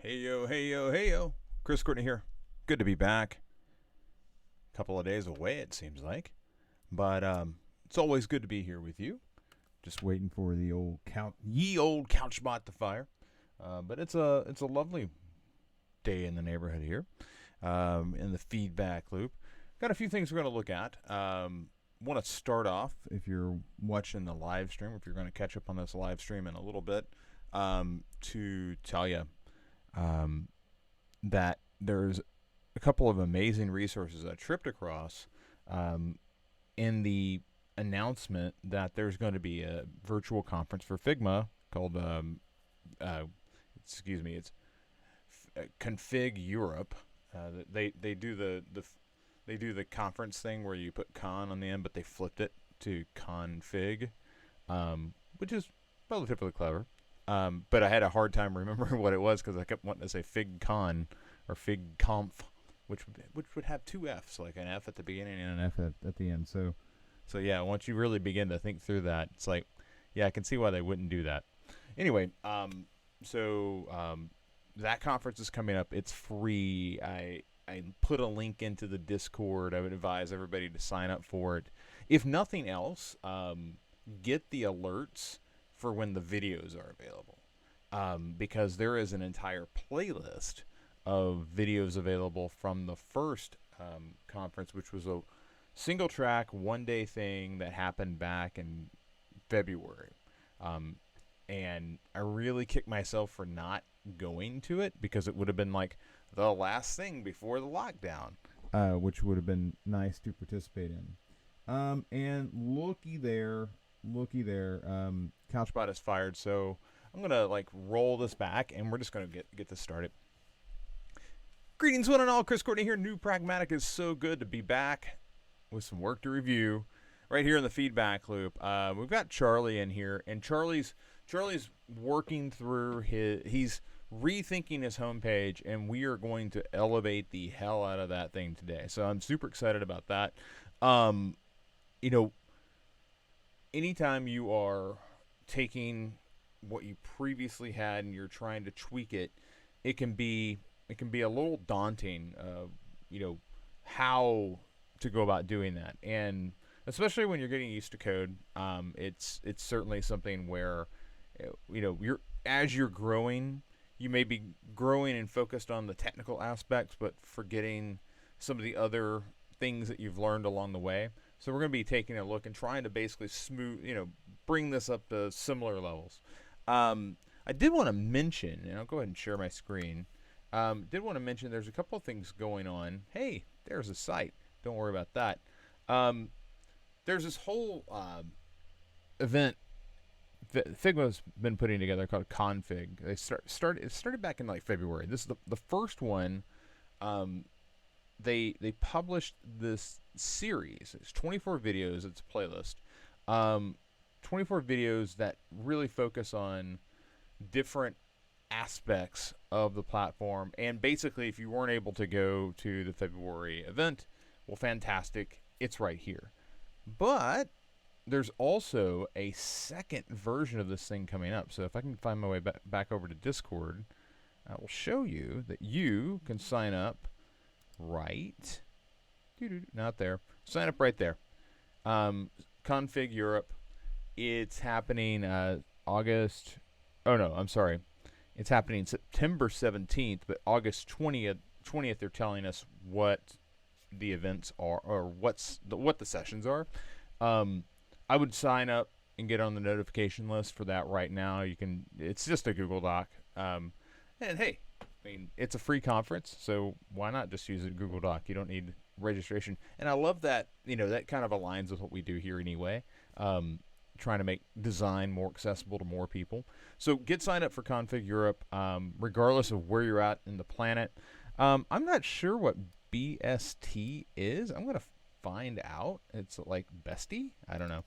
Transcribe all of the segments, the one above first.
Hey yo, hey yo, hey yo. Chris Courtney here. Good to be back. Couple of days away, it seems like. But it's always good to be here with you. Just waiting for the old couch spot to fire. But it's a lovely day in the neighborhood here. In the feedback loop. Got a few things we're going to look at. Want to start off, if you're watching the live stream, if you're going to catch up on this live stream in a little bit, to tell you um, that there's a couple of amazing resources I tripped across um, in the announcement that there's going to be a virtual conference for Figma called, uh, excuse me, it's Config Europe. They do they do the conference thing where you put con on the end, but they flipped it to config, which is relatively clever. But I had a hard time remembering what it was because I kept wanting to say FigCon or FigConf, which would have two F's, like an F at the beginning and an F at the end. So yeah, once you really begin to think through that, it's like, yeah, I can see why they wouldn't do that. Anyway, that conference is coming up. It's free. I put a link into the Discord. I would advise everybody to sign up for it. If nothing else, get the alerts for when the videos are available, because there is an entire playlist of videos available from the first conference, which was a single track, 1 day thing that happened back in February. And I really kicked myself for not going to it because it would have been like the last thing before the lockdown, which would have been nice to participate in. And looky there, Couchbot is fired, so I'm gonna roll this back, and we're just gonna get this started. Greetings, one and all. Chris Courtney here. New Pragmatic is so good to be back with some work to review right here in the feedback loop. We've got Charlie in here, and Charlie's working through he's rethinking his homepage, and we are going to elevate the hell out of that thing today. So I'm super excited about that. You know, anytime you are taking what you previously had and you're trying to tweak it, it can be a little daunting. How to go about doing that, and especially when you're getting used to code, it's certainly something where as you're growing, you may be growing and focused on the technical aspects, but forgetting some of the other things that you've learned along the way. So we're going to be taking a look and trying to basically bring this up to similar levels. I did want to mention, and I'll go ahead and share my screen. Did want to mention there's a couple of things going on. Hey, there's a site. Don't worry about that. There's this whole event Figma's been putting together called Config. They started back in February. This is the first one. They published this series. It's 24 videos. It's a playlist. 24 videos that really focus on different aspects of the platform. And basically, if you weren't able to go to the February event, well, fantastic. It's right here. But there's also a second version of this thing coming up. So if I can find my way back over to Discord, I will show you that you can sign up right. Not there. Sign up right there. Config Europe. It's happening August. Oh no, I'm sorry. It's happening September 17th, but August 20th they're telling us what the events are, or what the sessions are. I would sign up and get on the notification list for that right now. It's just a Google Doc. And hey, I mean, it's a free conference, so why not just use a Google Doc? You don't need registration. And I love that, that kind of aligns with what we do here anyway. Trying to make design more accessible to more people. So get signed up for Config Europe, regardless of where you're at in the planet. I'm not sure what BST is. I'm going to find out. It's like bestie? I don't know.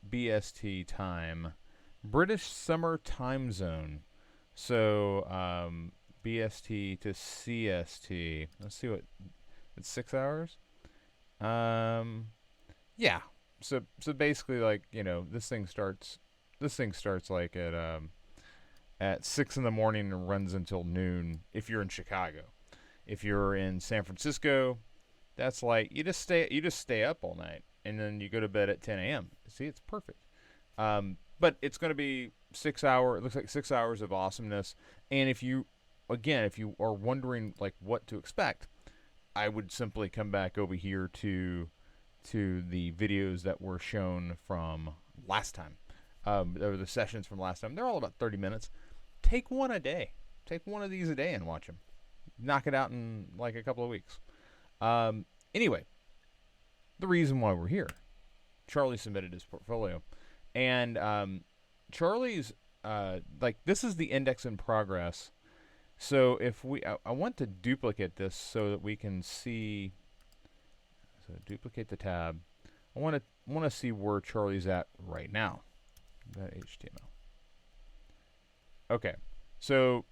BST time. British Summer Time Zone. So BST to CST. Let's see what it's 6 hours. Yeah. So basically, this thing starts like at at 6 in the morning and runs until noon if you're in Chicago. If you're in San Francisco, that's like you just stay up all night and then you go to bed at 10 a.m. See, it's perfect. But it's going to be 6 hour. It looks like 6 hours of awesomeness. And if you are wondering like what to expect, I would simply come back over here to the videos that were shown from last time. Or the sessions from last time. They're all about 30 minutes. Take one a day. Take one of these a day and watch them. Knock it out in like a couple of weeks. Anyway, the reason why we're here. Charlie submitted his portfolio. And Charlie's, like, this is the index in progress. So if I want to duplicate this so that we can see, so duplicate the tab. I want to see where Charlie's at right now. That HTML. Okay, so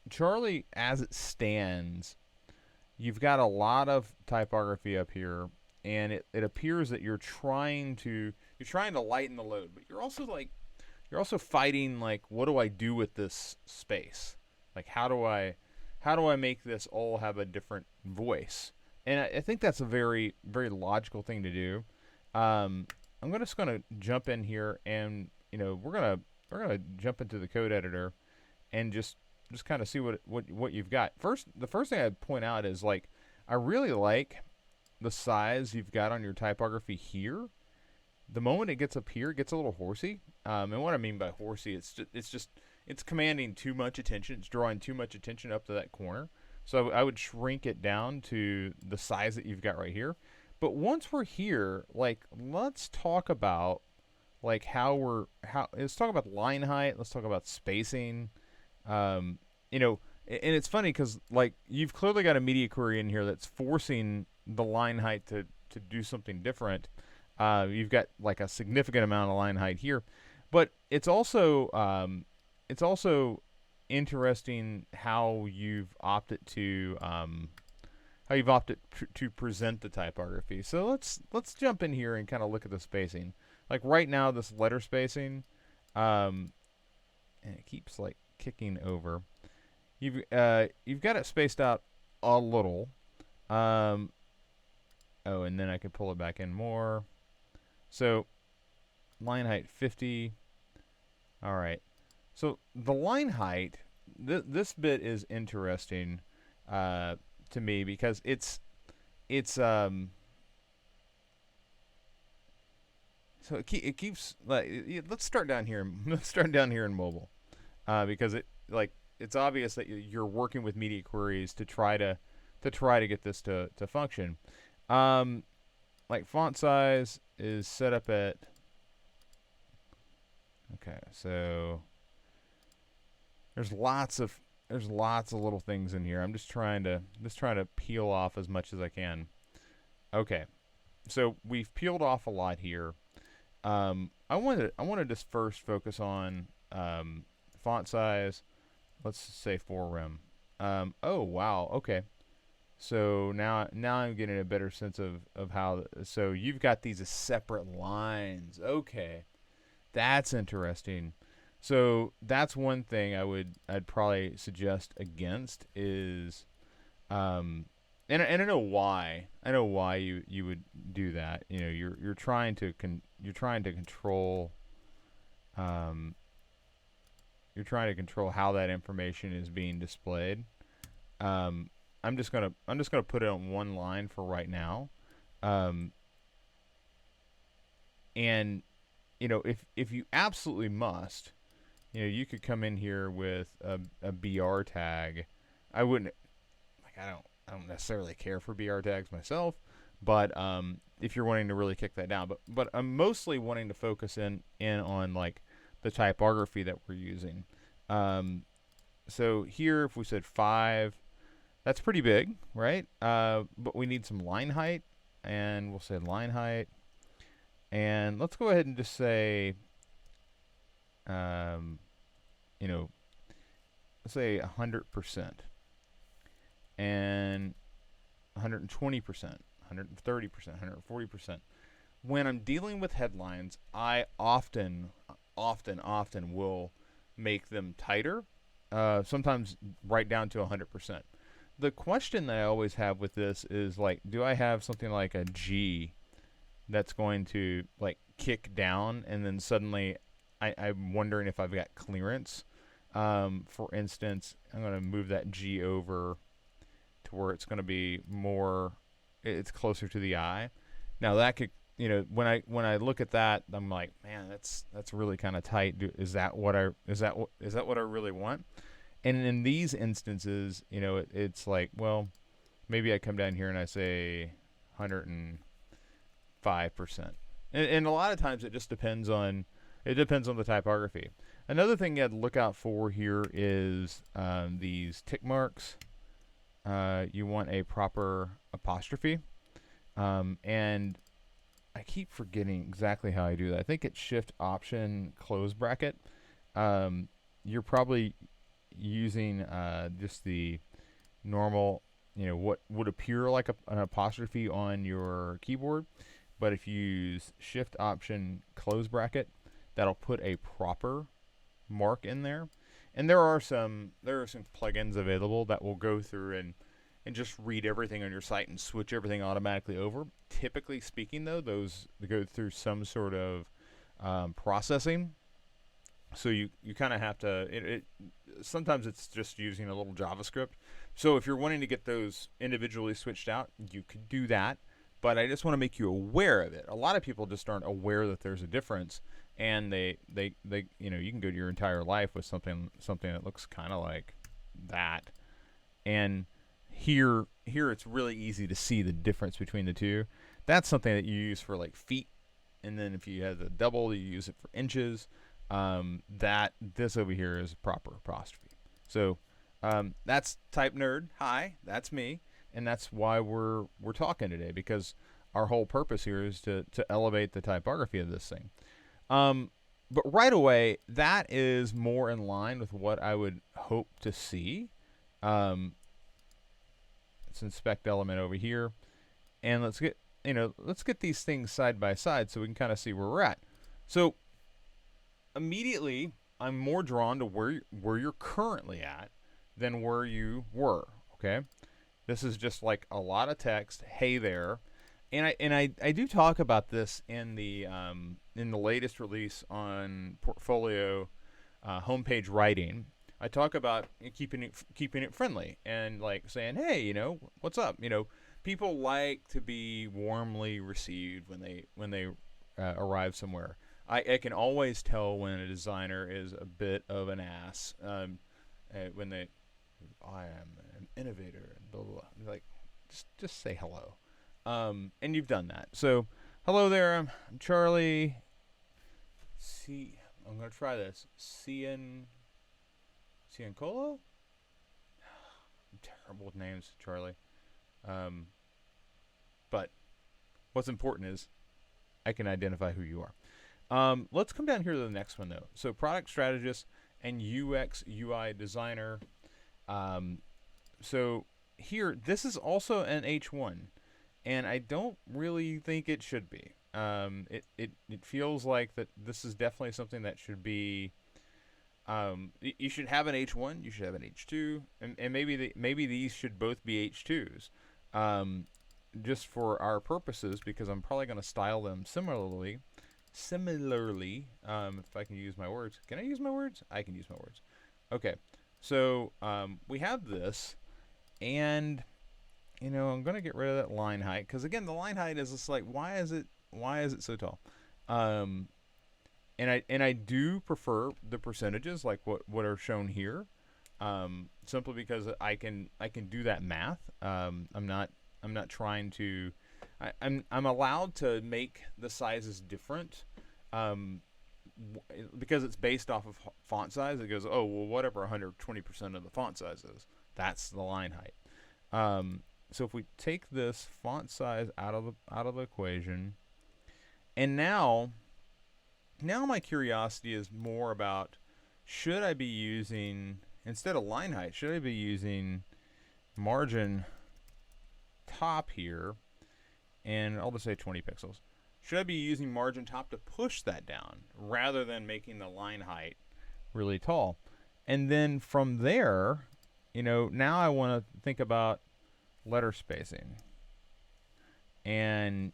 Charlie, as it stands, you've got a lot of typography up here, and it appears that you're trying to lighten the load, but you're also fighting like, what do I do with this space? Like, how do I make this all have a different voice? And I think that's a very, very logical thing to do. I'm just gonna jump in here, and we're gonna jump into the code editor, and just kind of see what you've got. The first thing I'd point out is, like, I really like the size you've got on your typography here. The moment it gets up here, it gets a little horsey. And what I mean by horsey, it's commanding too much attention. It's drawing too much attention up to that corner. So I would shrink it down to the size that you've got right here. But once we're here, like, let's talk about like let's talk about line height. Let's talk about spacing. And it's funny because, like, you've clearly got a media query in here that's forcing the line height to do something different. You've got like a significant amount of line height here, but it's also interesting how you've opted to present the typography. So let's jump in here and kind of look at the spacing. Like right now, this letter spacing, and it keeps like kicking over. You've got it spaced out a little. Oh, and then I can pull it back in more. So line height 50. All right. So the line height, this bit is interesting to me because it's so it keeps like, let's start down here. Let's start down here in mobile, because it's obvious that you're working with media queries to try to get this to function. Like font size is set up at, okay, so there's lots of little things in here. I'm just trying to peel off as much as I can. Okay, so we've peeled off a lot here. I want to just first focus on font size. Let's say 4 rem. Oh wow, okay. So now I'm getting a better sense of how. So you've got these as separate lines. Okay, that's interesting. So that's one thing I'd probably suggest against is, and I know why. I know why you would do that. You're trying to control. You're trying to control how that information is being displayed. I'm just gonna put it on one line for right now, and if you absolutely must, you could come in here with a BR tag. I wouldn't, like, I don't necessarily care for BR tags myself, but if you're wanting to really kick that down, but I'm mostly wanting to focus in on like the typography that we're using. So here, if we said 5. That's pretty big, right? But we need some line height, and we'll say line height. And let's go ahead and just say, let's say 100%, and 120%, 130%, 140%. When I'm dealing with headlines, I often will make them tighter, sometimes right down to 100%. The question that I always have with this is like, do I have something like a G that's going to like kick down, and then suddenly I'm wondering if I've got clearance. For instance, I'm going to move that G over to where it's going to be more, it's closer to the eye. Now that could, when I look at that, I'm like, man, that's really kind of tight. Is that what I really want? And in these instances, it's like, well, maybe I come down here and I say 105%. And a lot of times it just depends on the typography. Another thing you have to look out for here is these tick marks. You want a proper apostrophe. And I keep forgetting exactly how I do that. I think it's Shift Option close bracket. You're probably using just the normal, what would appear like an apostrophe on your keyboard. But if you use Shift Option close bracket, that'll put a proper mark in there. And there are some plugins available that will go through and just read everything on your site and switch everything automatically over. Typically speaking, though, those go through some sort of processing. So you kind of have to, sometimes it's just using a little JavaScript. So if you're wanting to get those individually switched out, you could do that. But I just want to make you aware of it. A lot of people just aren't aware that there's a difference, and they you can go to your entire life with something that looks kind of like that. And here it's really easy to see the difference between the two. That's something that you use for like feet, and then if you have the double, you use it for inches. This over here is a proper apostrophe. So that's Type Nerd. Hi, that's me, and that's why we're talking today, because our whole purpose here is to elevate the typography of this thing. But right away, that is more in line with what I would hope to see. Let's inspect element over here, and let's get these things side by side so we can kind of see where we're at. So immediately, I'm more drawn to where you're currently at than where you were. Okay, this is just like a lot of text. Hey there. And I do talk about this in the latest release on portfolio homepage writing. I talk about keeping it friendly and like saying, hey, what's up? People like to be warmly received when they arrive somewhere. I can always tell when a designer is a bit of an ass when I am an innovator and blah blah blah. Like, just say hello. And you've done that. So, hello there. I'm Charlie. I'm gonna try this. Ciancolo? I'm terrible with names, Charlie. But what's important is I can identify who you are. Let's come down here to the next one though. So, product strategist and UX UI designer. So here, this is also an H1. And I don't really think it should be. It feels like that this is definitely something that should be. You should have an H1. You should have an H2, and maybe these should both be H2s, just for our purposes, because I'm probably going to style them similarly. If I can use my words. Can I use my words? I can use my words. Okay. So we have this, and I'm going to get rid of that line height, because again, the line height is just like, why is it so tall? And I do prefer the percentages like what are shown here, simply because I can do that math. I'm not trying to. I'm allowed to make the sizes different, because it's based off of font size. It goes, oh well, whatever 120% of the font size is, that's the line height. So if we take this font size out of the equation, and now my curiosity is more about, should I be using, instead of line height, should I be using margin top here, and I'll just say 20 pixels. Should I be using margin top to push that down rather than making the line height really tall. And then from there, now I want to think about letter spacing. And,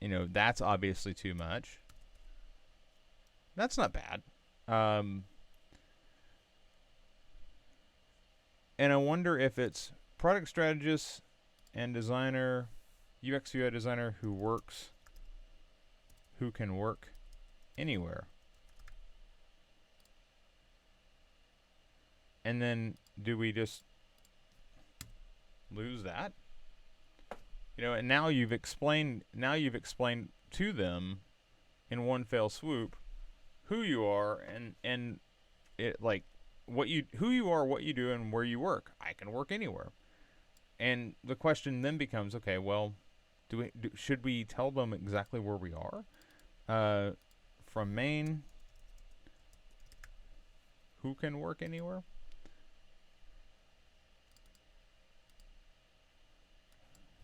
that's obviously too much. That's not bad. And I wonder if it's product strategist and designer, UX UI designer who can work anywhere. And then do we just lose that? And now you've explained to them in one fell swoop who you are and it like who you are, what you do, and where you work. I can work anywhere. And the question then becomes, okay, well, should we tell them exactly where we are? From Maine, who can work anywhere?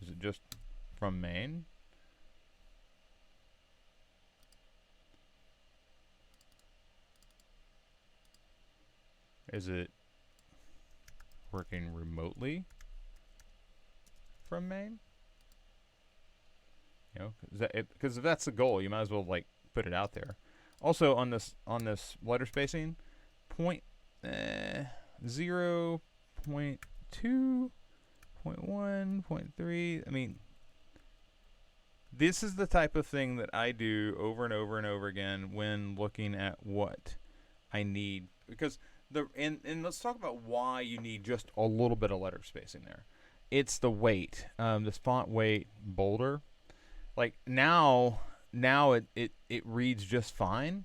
Is it just from Maine? Is it working remotely from Maine? Because if that's the goal, you might as well like put it out there. Also on this letter spacing, 0.0, 0.2, 0.1, 0.3. I mean, this is the type of thing that I do over and over and over again when looking at what I need. Because and let's talk about why you need just a little bit of letter spacing there. It's the weight. This font weight bolder. Like now it reads just fine,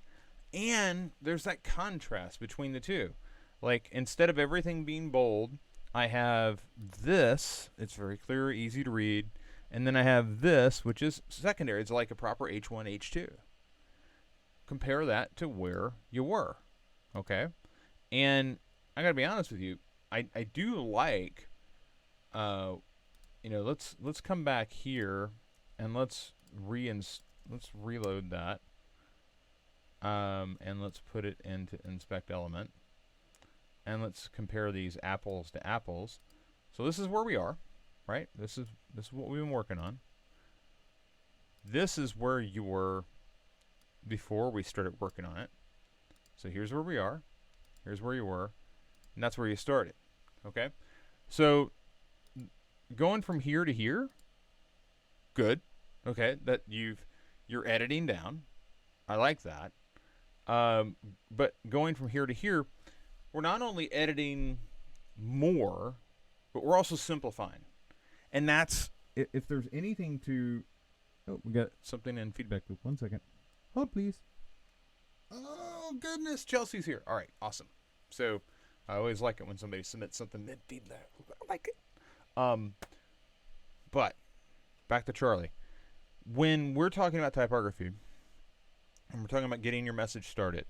and there's that contrast between the two. Like instead of everything being bold, I have this. It's very clear, easy to read, and then I have this, which is secondary. It's like a proper H1, H2. Compare that to where you were, okay? And I gotta be honest with you, I do like, let's come back here and let's reload that, and let's put it into inspect element, and let's compare these apples to apples. So this is where we are, right? This is what we've been working on. This is where you were before we started working on it. So here's where we are. Here's where you were, and that's where you started. Okay, so going from here to here, good. Okay, that you're editing down. I like that. But going from here to here, we're not only editing more, but we're also simplifying. And that's if there's anything to. Oh, we got something in feedback loop. 1 second. Hold, please. Oh goodness, Chelsea's here. All right, awesome. So I always like it when somebody submits something mid feedback. I like it. But back to Charlie. When we're talking about typography, and we're talking about getting your message started,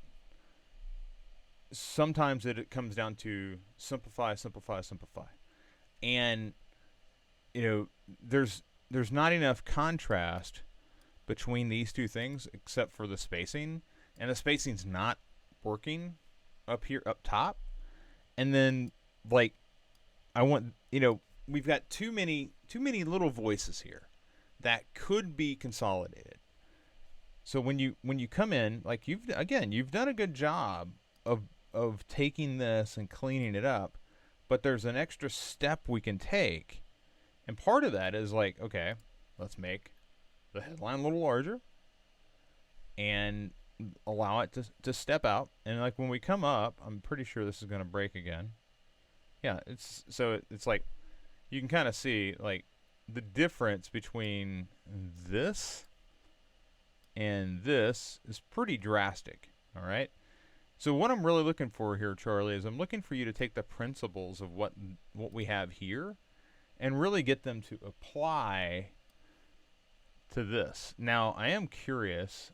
sometimes it comes down to simplify, simplify, simplify. And there's not enough contrast between these two things except for the spacing, and the spacing's not working up top. And then like I want, we've got too many little voices here that could be consolidated. So when you come in, like you've done a good job of taking this and cleaning it up, but there's an extra step we can take. And part of that is like, okay, let's make the headline a little larger and allow it to step out. And like when we come up, I'm pretty sure this is going to break again. Yeah, it's like you can kind of see like the difference between this and this is pretty drastic. All right. So what I'm really looking for here, Charlie, is I'm looking for you to take the principles of what we have here and really get them to apply to this. Now, I am curious.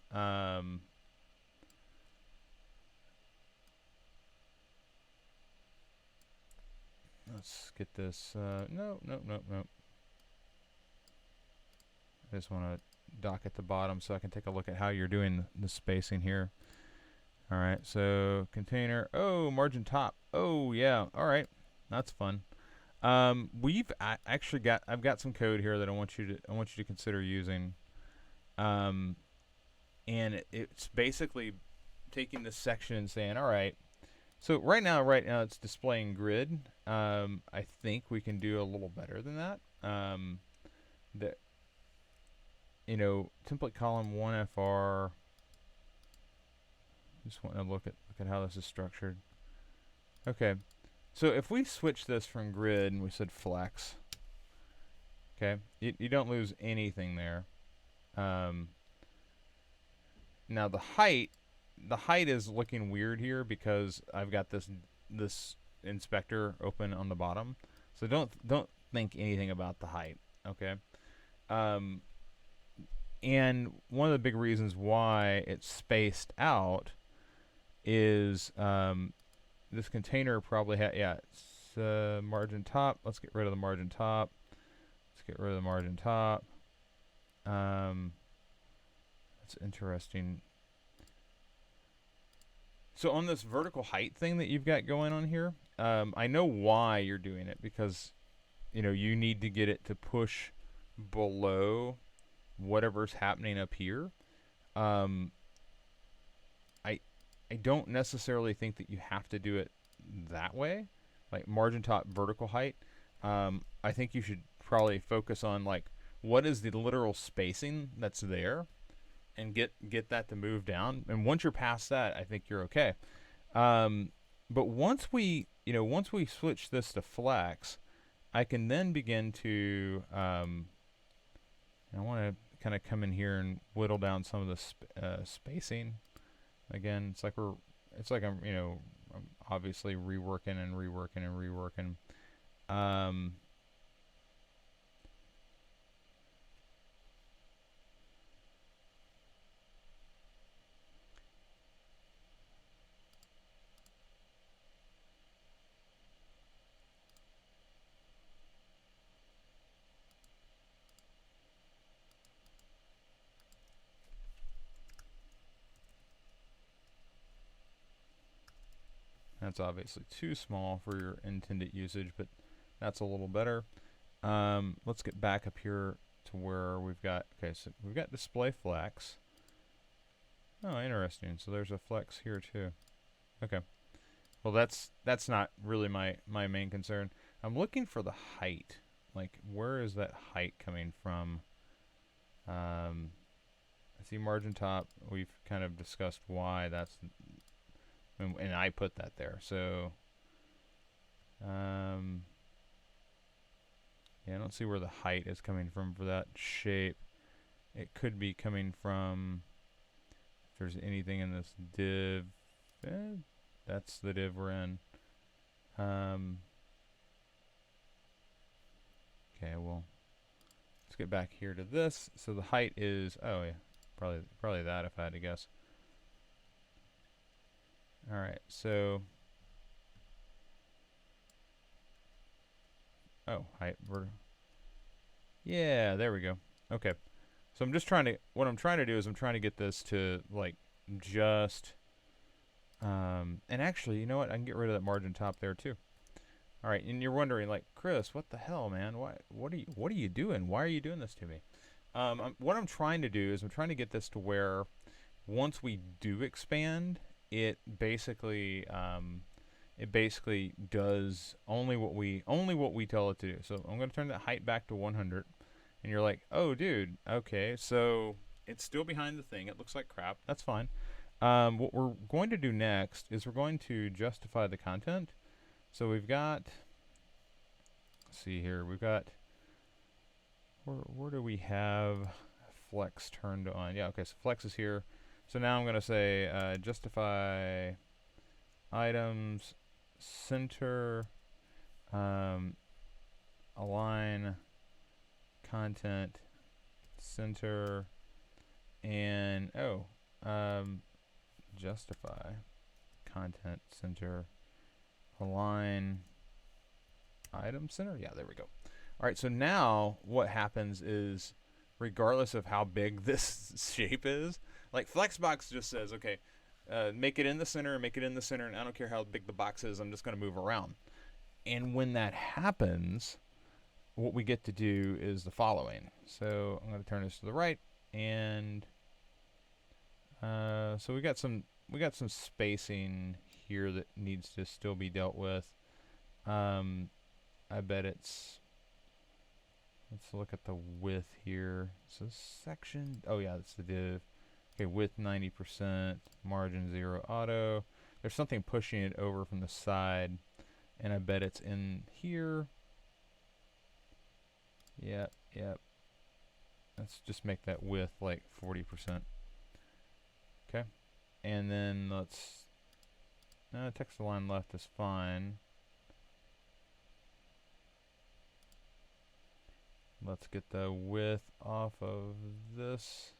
Let's get this. No. I just want to dock at the bottom so I can take a look at how you're doing the spacing here. All right, so container. Oh, margin top. Oh, yeah. All right, that's fun. Actually got. I've got some code here that I want you to consider using. Um, and it's basically taking this section and saying, all right. So right now it's displaying grid. I think we can do a little better than that. That template column 1FR. Just want to look at how this is structured. Okay, so if we switch this from grid and we said flex, okay, you don't lose anything there. Now the height is looking weird here because I've got this inspector open on the bottom. So don't think anything about the height, okay? And one of the big reasons why it's spaced out is this container probably had it's margin top. Let's get rid of the margin top. Let's get rid of the margin top. That's interesting. So on this vertical height thing that you've got going on here, I know why you're doing it, because you need to get it to push below whatever's happening up here. I don't necessarily think that you have to do it that way, like margin top vertical height. I think you should probably focus on like what is the literal spacing that's there, and get that to move down. And once you're past that, I think you're okay. But once we switch this to flex, I can then begin to I want to kind of come in here and whittle down some of the spacing. Again, it's like I'm obviously reworking and reworking and reworking. That's obviously too small for your intended usage, but that's a little better. Let's get back up here to where we've got, okay, so we've got display flex. Oh, interesting. So there's a flex here too. Okay. Well, that's not really my main concern. I'm looking for the height. Like, where is that height coming from? I see margin top. We've kind of discussed why that's, and I put that there. So, yeah, I don't see where the height is coming from for that shape. It could be coming from, if there's anything in this div. That's the div we're in. Okay, well, let's get back here to this. So the height is, oh yeah, probably that if I had to guess. All right, so, oh, height, yeah, there we go. Okay, so what I'm trying to do is I'm trying to get this to like just, and actually, you know what? I can get rid of that margin top there too. All right, and you're wondering, like, Chris, what the hell, man? What are you doing? Why are you doing this to me? What I'm trying to do is I'm trying to get this to where once we do expand, it basically does only what we tell it to do. So I'm going to turn that height back to 100, and you're like, oh, dude, okay, so it's still behind the thing. It looks like crap. That's fine. What we're going to do next is we're going to justify the content. So we've got, let's see here, we've got, where do we have flex turned on? Yeah, okay, so flex is here. So now I'm going to say justify items, center, align content, center, and justify content, center, align item center. Yeah, there we go. All right, so now what happens is, regardless of how big this shape is, like Flexbox just says, okay, make it in the center, make it in the center, and I don't care how big the box is, I'm just going to move around. And when that happens, what we get to do is the following. So I'm going to turn this to the right, and so we got some spacing here that needs to still be dealt with. I bet it's, let's look at the width here. So section, oh yeah, that's the div. Okay, width 90%, margin 0 auto. There's something pushing it over from the side, and I bet it's in here. Yep, yep. Let's just make that width like 40%. Okay, and then let's, text align left is fine. Let's get the width off of this.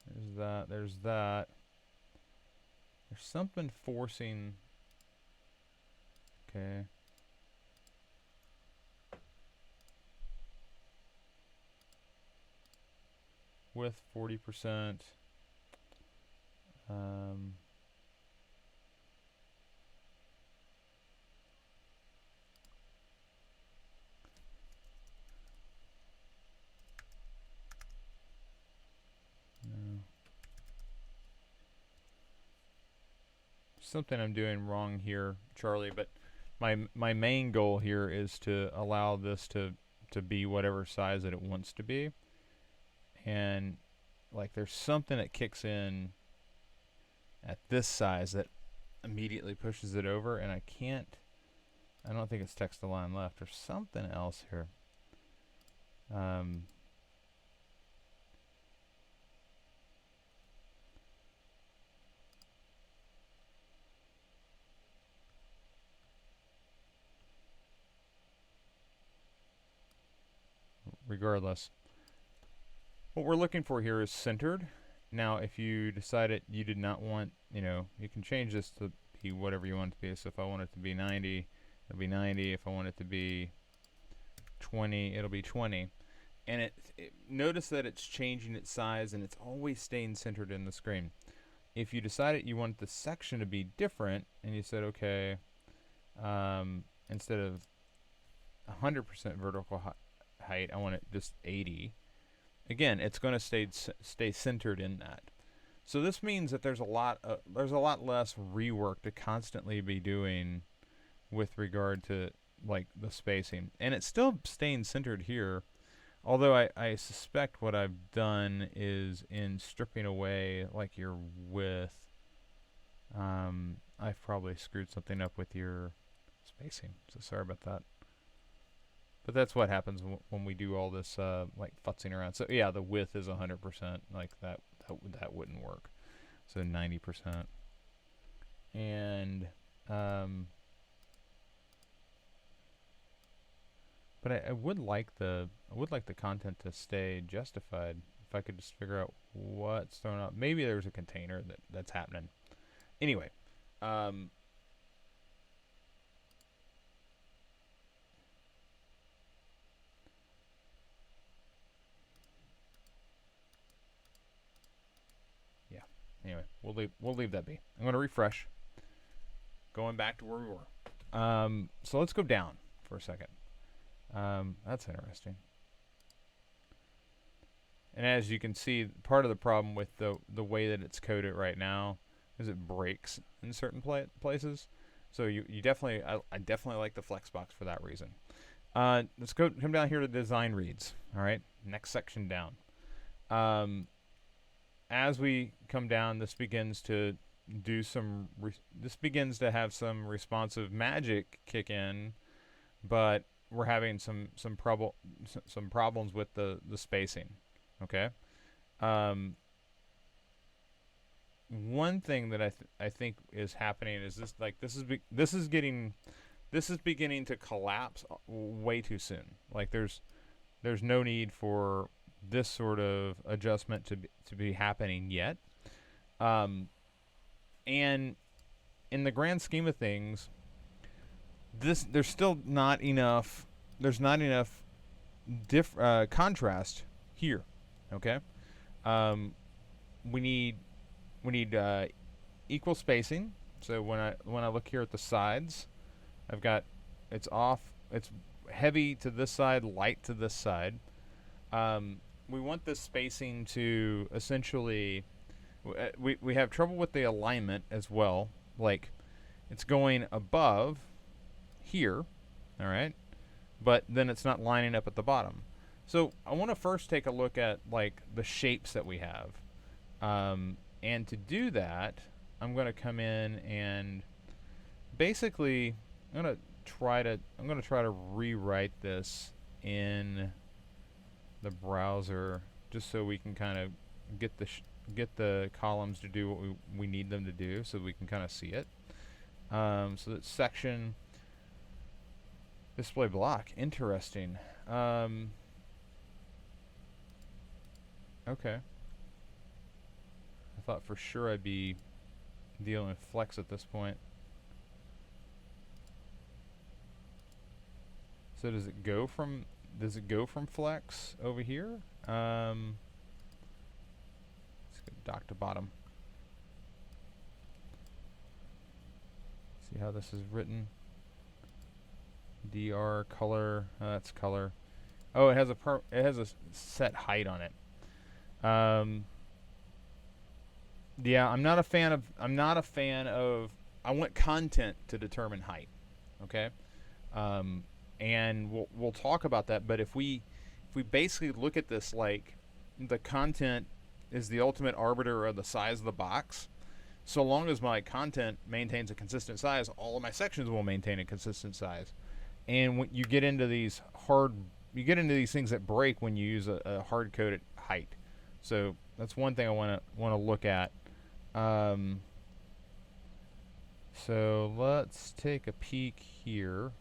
There's that, there's that. There's something forcing, okay. Width 40%. Something I'm doing wrong here, Charlie, but my main goal here is to allow this to be whatever size that it wants to be. And like there's something that kicks in at this size that immediately pushes it over, and I don't think it's text align left. There's something else here. Regardless, what we're looking for here is centered. Now, if you decided you did not want, you can change this to be whatever you want it to be. So if I want it to be 90, it'll be 90. If I want it to be 20, it'll be 20. And notice that it's changing its size, and it's always staying centered in the screen. If you decided you want the section to be different, and you said, okay, instead of 100% vertical height, I want it just 80. Again, it's going to stay centered in that. So this means that there's a lot less rework to constantly be doing with regard to like the spacing, and it's still staying centered here. Although I suspect what I've done is in stripping away like your width, I've probably screwed something up with your spacing. So sorry about that. But that's what happens when we do all this like futzing around. So yeah, the width is 100%. Like that wouldn't work. So 90%. And but I would like the content to stay justified. If I could just figure out what's thrown up. Maybe there's a container that's happening. Anyway, anyway, we'll leave that be. I'm going to refresh. Going back to where we were. So let's go down for a second. That's interesting. And as you can see, part of the problem with the way that it's coded right now is it breaks in certain places. So you definitely, I definitely like the Flexbox for that reason. Let's come down here to design reads. All right, next section down. As we come down, this begins to do some. This begins to have some responsive magic kick in, but we're having some problems with the spacing. Okay. One thing that I think is happening is this is beginning to collapse way too soon. Like there's no need for this sort of adjustment to be happening yet. And in the grand scheme of things, there's still not enough. There's not enough contrast here. Okay. we need equal spacing. So when I look here at the sides, I've got it's off. It's heavy to this side, light to this side. We want this spacing to essentially. We have trouble with the alignment as well. Like it's going above here, all right, but then it's not lining up at the bottom. So I want to first take a look at like the shapes that we have, and to do that, I'm going to come in and basically I'm going to try to rewrite this in the browser just so we can kind of get the columns to do what we need them to do, so we can kind of see it. So that section display block, interesting. Okay. I thought for sure I'd be dealing with flex at this point. So does it go from flex over here? Let's go dock to bottom. See how this is written. DR color. That's color. Oh, it has a set height on it. Yeah, I'm not a fan of. I want content to determine height. Okay. And we'll talk about that. But if we basically look at this like the content is the ultimate arbiter of the size of the box, so long as my content maintains a consistent size, all of my sections will maintain a consistent size. And when you get into these things that break when you use a hard coded height. So that's one thing I want to look at. So let's take a peek here.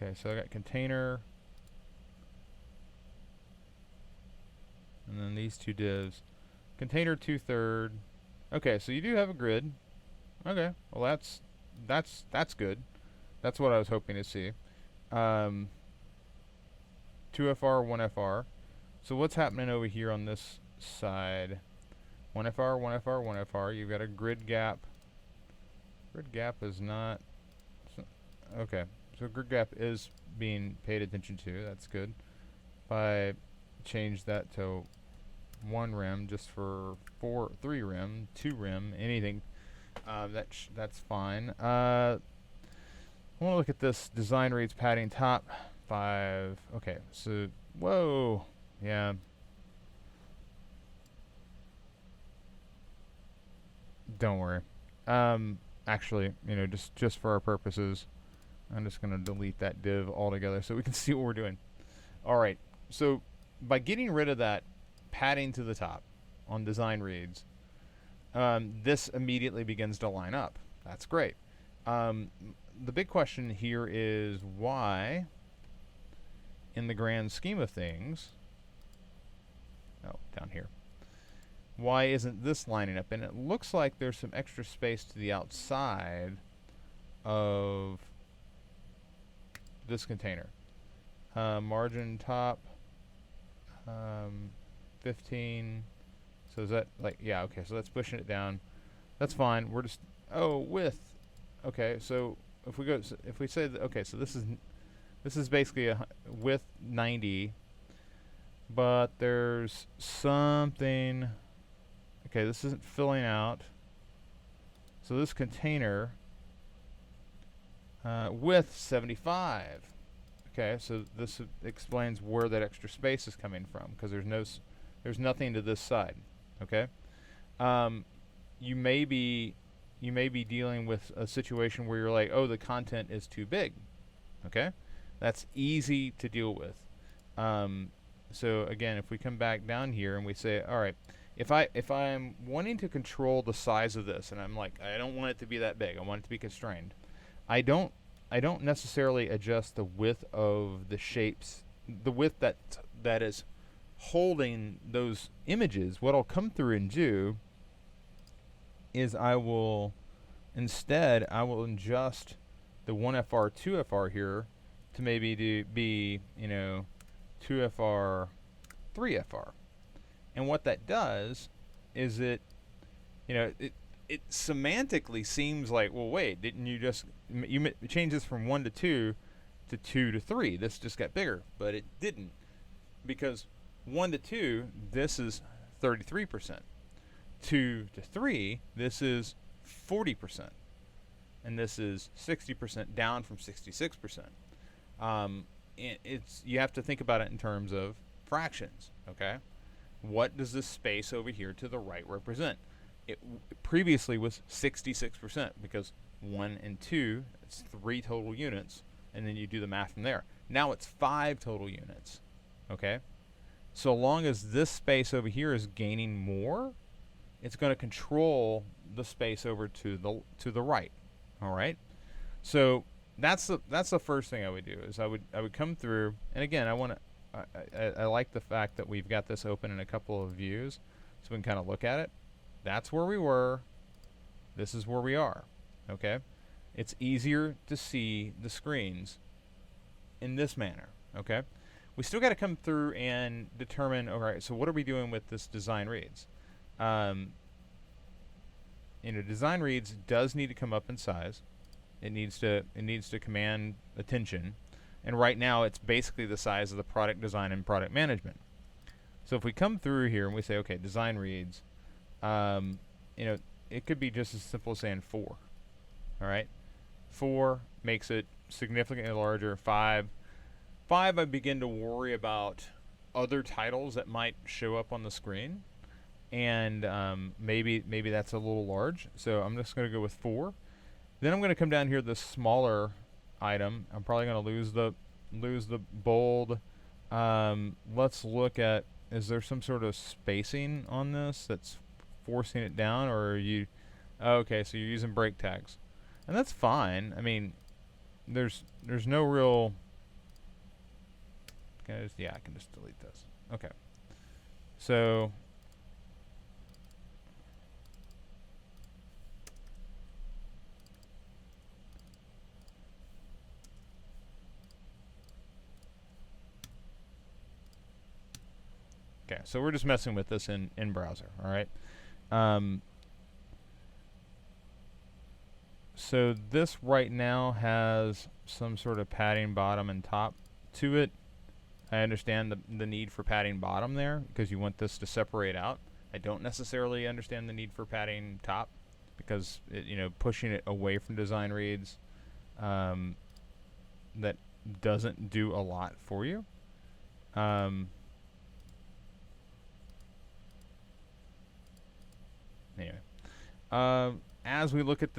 Okay, so I got container, and then these two divs. Container 2/3. Okay, so you do have a grid. Okay, well that's good. That's what I was hoping to see. 2FR, 1FR. So what's happening over here on this side? 1FR, 1FR, 1FR. You've got a grid gap. Grid gap is not. Okay, so grid gap is being paid attention to. That's good. If I change that to 1 rem just for 3 rem, 2 rem, anything, that's fine. I want to look at this design reads padding top 5. Okay, so whoa, yeah. Don't worry. Actually, just for our purposes, I'm just going to delete that div altogether so we can see what we're doing. All right. So by getting rid of that padding to the top on design reads, this immediately begins to line up. That's great. The big question here is why, in the grand scheme of things, down here, why isn't this lining up? And it looks like there's some extra space to the outside of this container. Margin top 15. So is that like, yeah, okay, so that's pushing it down. That's fine. We're just width. Okay, so if we say that, okay, so this is basically a width 90, but there's something. Okay, this isn't filling out. So this container width 75. Okay, so this explains where that extra space is coming from, because there's nothing to this side. Okay, you may be dealing with a situation where you're like, oh, the content is too big. Okay, that's easy to deal with. So again, if we come back down here and we say, all right, if I'm wanting to control the size of this, and I'm like, I don't want it to be that big, I want it to be constrained, I don't necessarily adjust the width of the shapes, the width that is holding those images. What I'll come through and do is I will adjust the 1FR, 2FR here to maybe be 2FR 3FR. And what that does is it semantically seems like, well, wait, didn't you just you change this from 1 to 2 to 2 to 3? This just got bigger, but it didn't, because 1 to 2, this is 33%. 2 to 3, this is 40%, and this is 60%, down from 66%. You have to think about it in terms of fractions. Okay, what does this space over here to the right represent? It previously was 66%, because 1 and 2, it's 3 total units, and then you do the math from there. Now it's 5 total units. Okay, so long as this space over here is gaining more, it's going to control the space over to the right. All right, so that's the first thing I would do, is I would come through, and again, I like the fact that we've got this open in a couple of views, so we can kind of look at it. That's where we were. This is where we are. Okay, it's easier to see the screens in this manner. Okay, we still got to come through and determine, all right, so what are we doing with this design reads? Design reads does need to come up in size. It needs to command attention, and right now it's basically the size of the product design and product management. So if we come through here and we say, okay, design reads, it could be just as simple as saying 4. All right, 4 makes it significantly larger. 5, I begin to worry about other titles that might show up on the screen, and maybe that's a little large. So I'm just going to go with 4. Then I'm going to come down here to the smaller item. I'm probably going to lose the bold. Let's look at, is there some sort of spacing on this that's forcing it down, or are you okay, so you're using break tags, and that's fine. I mean, there's no real, I can just delete this. Okay, so we're just messing with this in browser. All right. So this right now has some sort of padding bottom and top to it. I understand the need for padding bottom there, because you want this to separate out. I don't necessarily understand the need for padding top, because pushing it away from design reads, that doesn't do a lot for you. Anyway, as we look at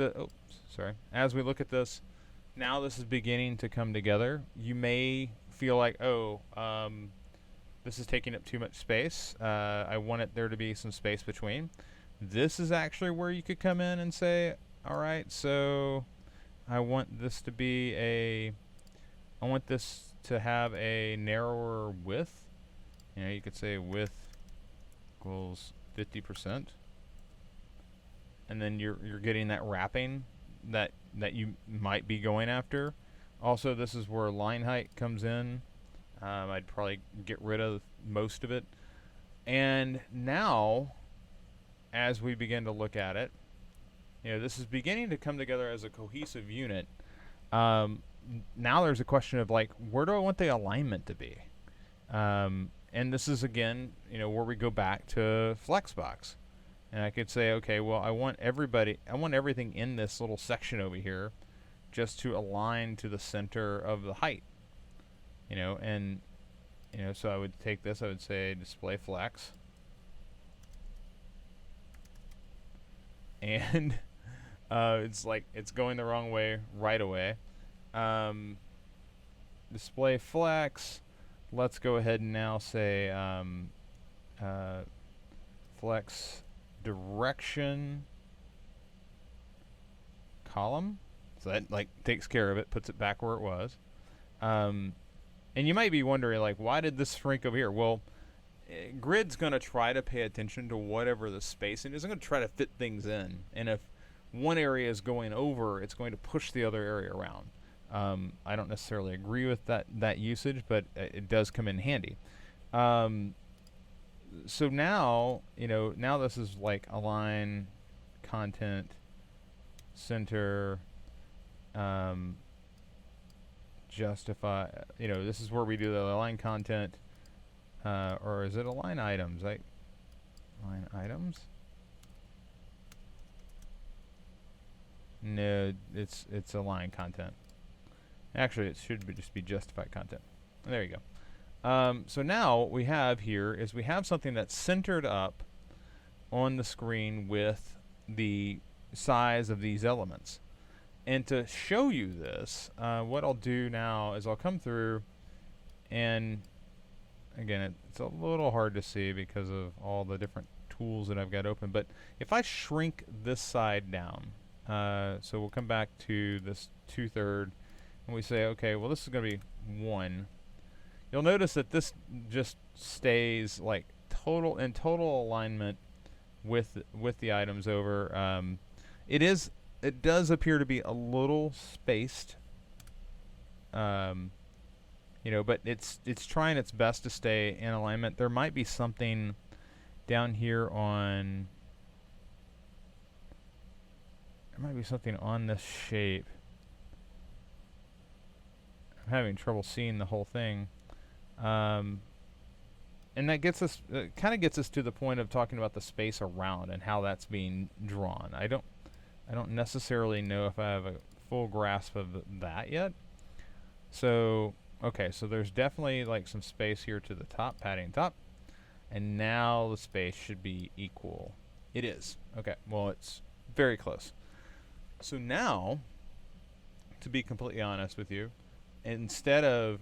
as we look at this, now this is beginning to come together. You may feel like, this is taking up too much space. I want there to be some space between. This is actually where you could come in and say, all right, so I want this to have a narrower width. You could say width equals 50%. And then you're getting that wrapping that you might be going after. Also, this is where line height comes in. I'd probably get rid of most of it. And now, as we begin to look at it, this is beginning to come together as a cohesive unit. Now there's a question of, like, where do I want the alignment to be? And this is, again, where we go back to Flexbox. And I could say, okay, well, I want everything in this little section over here just to align to the center of the height. So I would take this, I would say display flex. And it's like it's going the wrong way right away. Display flex. Let's go ahead and now say flex direction column. So that takes care of it, puts it back where it was. And you might be wondering, why did this shrink over here? Well, Grid's going to try to pay attention to whatever the spacing is. It's going to try to fit things in. And if one area is going over, it's going to push the other area around. I don't necessarily agree with that usage, but it does come in handy. so now, now this is like align content center, justify, this is where we do the align content, or is it align items? Align items? No, it's align content. Actually, it should just be justify content. There you go. So now what we have here is we have something that's centered up on the screen with the size of these elements. And to show you this, what I'll do now is I'll come through, and again, it's a little hard to see because of all the different tools that I've got open, but if I shrink this side down, so we'll come back to this 2/3, and we say, okay, well, this is going to be 1. You'll notice that this just stays like in total alignment with the items over. It does appear to be a little spaced, but it's trying its best to stay in alignment. There might be something down here on. There might be something on this shape. I'm having trouble seeing the whole thing. And that gets us, kind of gets us to the point of talking about the space around and how that's being drawn. I don't necessarily know if I have a full grasp of that yet. So, okay, so there's definitely like some space here to the top, padding top. And now the space should be equal. It is. Okay, well, it's very close. So now, to be completely honest with you, instead of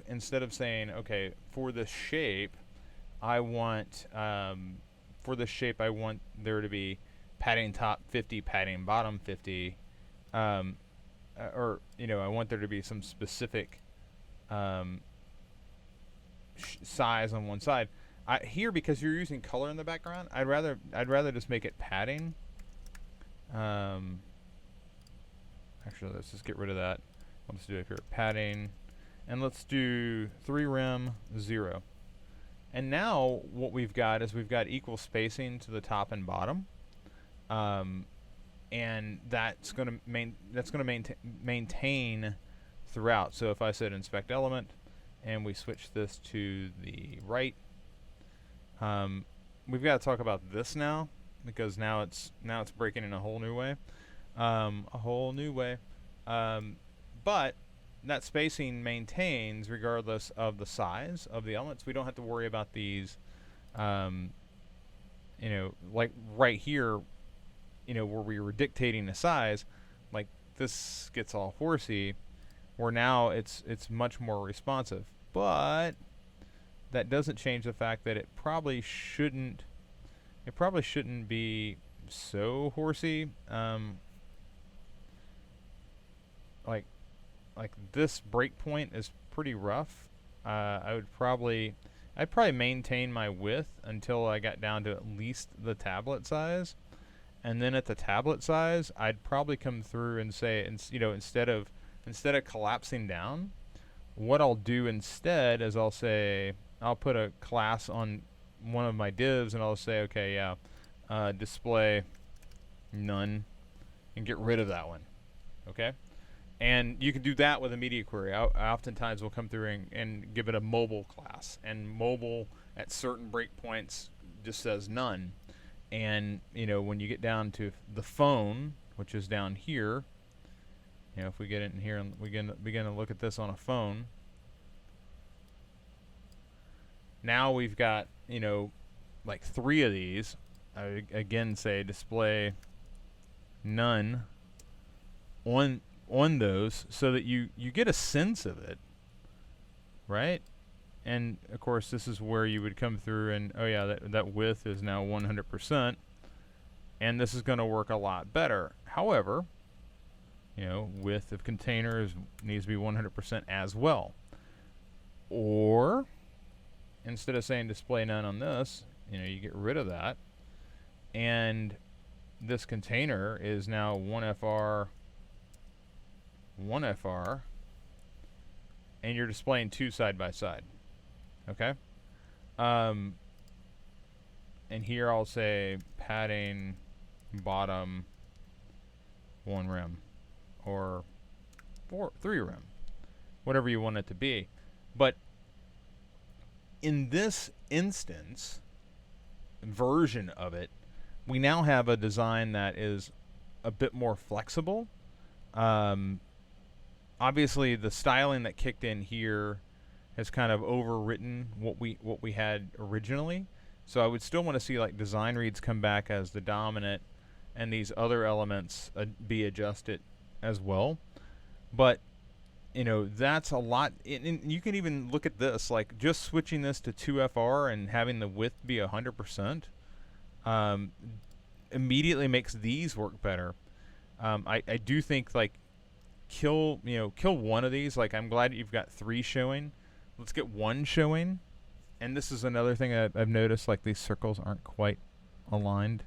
saying, okay, for this shape, I want there to be padding top 50, padding bottom 50, or I want there to be some specific size on one side. Here, because you're using color in the background, I'd rather just make it padding. Actually, let's just get rid of that. Let's do it here, padding, and let's do 3 rem 0. And now what we've got is we've got equal spacing to the top and bottom, and that's going to maintain throughout. So if I said inspect element, and we switch this to the right, we've got to talk about this now, because now it's breaking in a whole new way. But that spacing maintains regardless of the size of the elements. We don't have to worry about these, like right here, where we were dictating the size, like this gets all horsey, where now it's much more responsive. But that doesn't change the fact that it probably shouldn't be so horsey. Like this breakpoint is pretty rough. I'd probably maintain my width until I got down to at least the tablet size, and then at the tablet size, I'd probably come through and say, instead of collapsing down, what I'll do instead is I'll put a class on one of my divs, and I'll say, okay, yeah, display none, and get rid of that one. Okay. And you can do that with a media query. I oftentimes will come through and give it a mobile class. And mobile at certain breakpoints just says none. And, when you get down to the phone, which is down here, if we get in here and we begin to look at this on a phone, now we've got, like 3 of these. I again say display none on those, so that you get a sense of it, right? And of course, this is where you would come through and, oh yeah, that width is now 100%, and this is going to work a lot better. However, width of containers needs to be 100% as well. Or instead of saying display none on this, you get rid of that, and this container is now 1FR, and you're displaying 2 side by side. Okay. and here I'll say padding bottom 1 rem or 3 rem, whatever you want it to be. But in this instance version of it, we now have a design that is a bit more flexible. Obviously, the styling that kicked in here has kind of overwritten what we had originally. So I would still want to see like design reads come back as the dominant, and these other elements be adjusted as well. But you know, that's a lot. And you can even look at this, like just switching this to 2FR and having the width be 100%, immediately makes these work better. I do think like kill one of these. Like I'm glad you've got 3 showing. Let's get 1 showing. And this is another thing I've noticed, like these circles aren't quite aligned,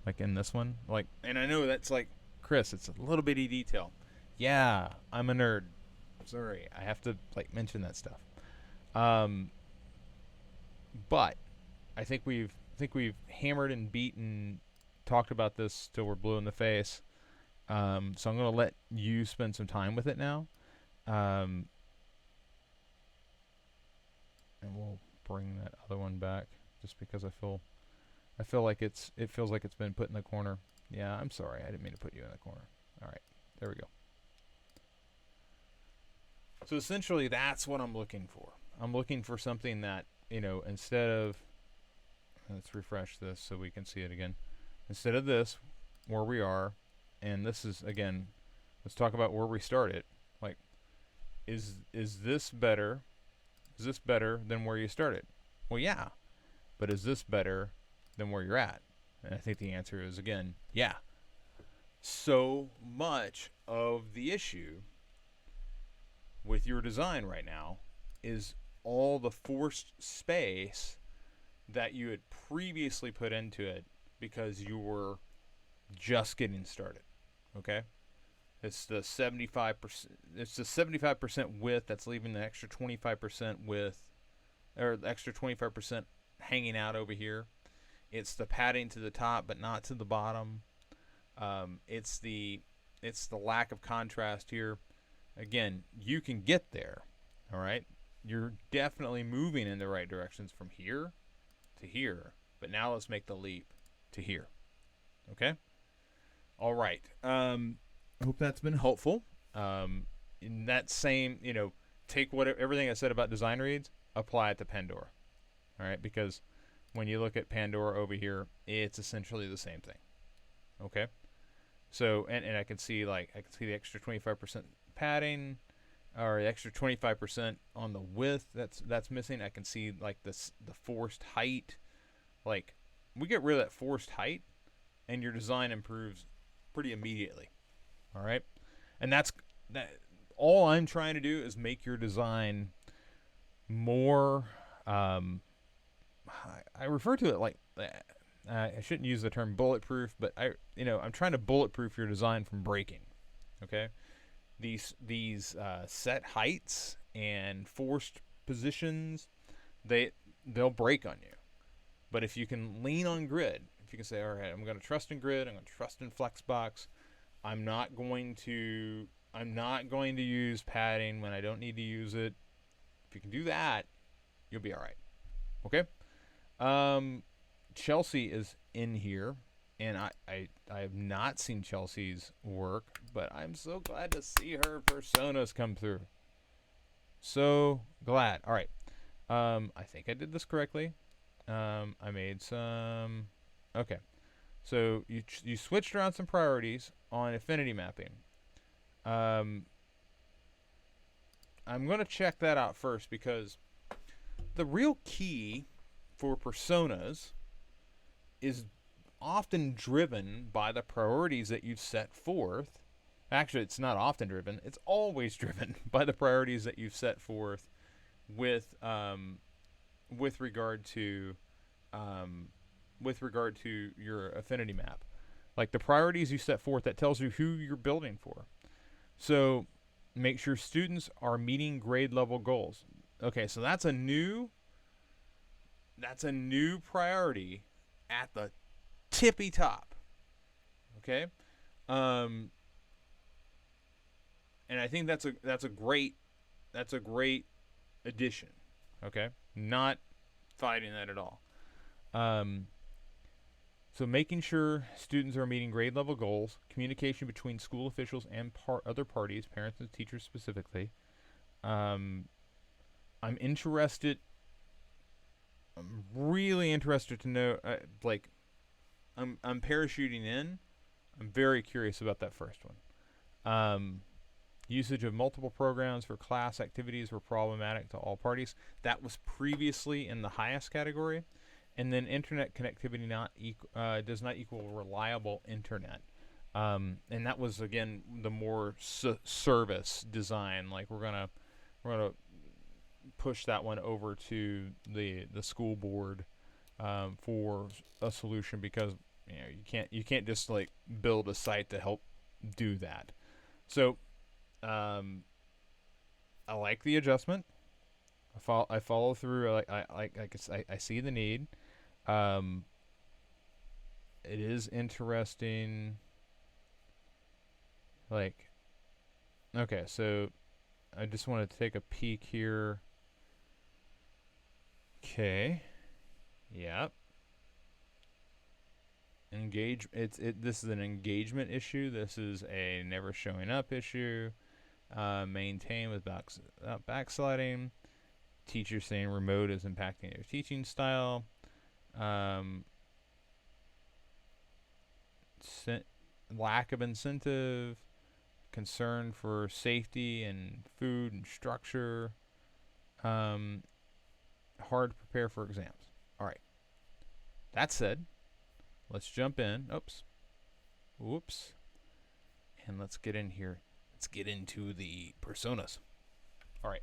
like in this one. Like, and I know that's like, Chris, it's a little bitty detail. Yeah, I'm a nerd. Sorry, I have to like mention that stuff. But I think we've hammered and beaten, talked about this till we're blue in the face. So I'm gonna let you spend some time with it now, and we'll bring that other one back just because I feel like it feels like it's been put in the corner. Yeah, I'm sorry, I didn't mean to put you in the corner. All right, there we go. So essentially, that's what I'm looking for. I'm looking for something that, you know, instead of, let's refresh this so we can see it again. Instead of this, where we are, and this is, again, let's talk about where we started. Like, is this better? Is this better than where you started? Well, yeah. But is this better than where you're at? And I think the answer is, again, yeah. So much of the issue with your design right now is all the forced space that you had previously put into it because you were just getting started. Okay? It's the 75%. It's the 75% width that's leaving the extra 25% width, or the extra 25% hanging out over here. It's the padding to the top but not to the bottom. It's the lack of contrast here. Again, you can get there. All right, you're definitely moving in the right directions from here to here. But now let's make the leap to here. Okay. All right. I hope that's been helpful. In that same, you know, take everything I said about design reads, apply it to Pandora. All right, because when you look at Pandora over here, it's essentially the same thing. Okay. So, and I can see the extra 25% padding, or the extra 25% on the width that's missing. I can see like the forced height. Like, we get rid of that forced height, and your design improves pretty immediately. All right, and that's that. All I'm trying to do is make your design more. I refer to it like I shouldn't use the term bulletproof, but I'm trying to bulletproof your design from breaking. Okay, these set heights and forced positions, they'll break on you. But if you can lean on grid, if you can say, all right, I'm going to trust in grid, I'm going to trust in Flexbox. I'm not going to use padding when I don't need to use it. If you can do that, you'll be all right. Okay. Chelsea is in here, and I have not seen Chelsea's work, but I'm so glad to see her personas come through. So glad. All right. I think I did this correctly. I made some. Okay. So you switched around some priorities on affinity mapping. I'm going to check that out first, because the real key for personas is often driven by the priorities that you've set forth. Actually, it's not often driven. It's always driven by the priorities that you've set forth with regard to your affinity map. Like the priorities you set forth, that tells you who you're building for. So make sure students are meeting grade level goals. Okay, so that's a new priority at the tippy top. Okay, um, and I think that's a great addition. Okay, not fighting that at all. Um, so making sure students are meeting grade level goals, communication between school officials and other parties, parents and teachers specifically. Um, I'm interested. I'm really interested to know. I'm parachuting in. I'm very curious about that first one. Um, Usage of multiple programs for class activities were problematic to all parties. That was previously in the highest category. And then internet connectivity does not equal reliable internet. And that was again the more service design. Like we're gonna push that one over to the school board for a solution, because you can't just like build a site to help do that. So I like the adjustment. I follow through. I see the need. Um, it is interesting. Like, okay, so I just want to take a peek here. Okay. Yep. This is an engagement issue. This is a never showing up issue. Maintain without backsliding. Teachers saying remote is impacting their teaching style. Um, Lack of incentive. Concern for safety and food and structure. Hard to prepare for exams. All right. That said, let's jump in. Oops. Whoops. And let's get in here. Let's get into the personas. All right.